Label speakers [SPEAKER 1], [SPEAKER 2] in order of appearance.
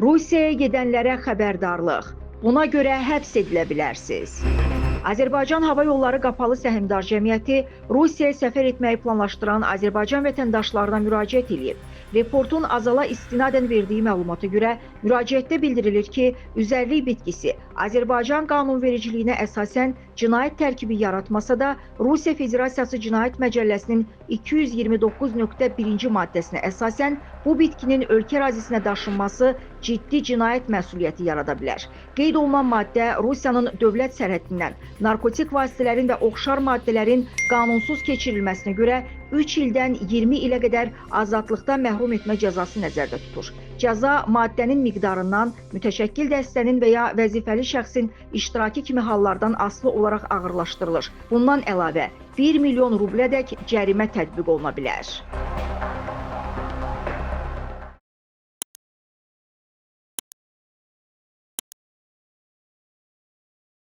[SPEAKER 1] Rusiyaya gedənlərə xəbərdarlıq. Buna görə həbs edilə bilərsiniz. Azərbaycan Hava Yolları Qapalı Səhmdar Cəmiyyəti Rusiyaya səfər etməyi planlaşdıran Azərbaycan vətəndaşlarına müraciət edib. Reportun Azala istinadən verdiyi məlumata görə müraciətdə bildirilir ki, üzərlik bitkisi Azərbaycan qanunvericiliyinə əsasən cinayət tərkibi yaratmasa da, Rusiya Federasiyası Cinayət Məcəlləsinin 229.1-ci maddəsinə əsasən bu bitkinin ölkə ərazisinə daşınması ciddi cinayət məsuliyyəti yarada bilər. Qeyd olunan maddə Rusiyanın dövlət sərhəddindən narkotik vasitələrin və oxşar maddələrin qanunsuz keçirilməsinə görə 3 ildən 20 ilə qədər azadlıqdan məhrum etmə cəzası nəzərdə tutur. Cəza maddənin miqdarından, mütəşəkkil dəstənin və ya vəzifəli şəxsin iştirakı kimi hallardan asılı olaraq ağırlaşdırılır. Bundan əlavə 1 milyon rublədək cərimə tətbiq oluna bilər.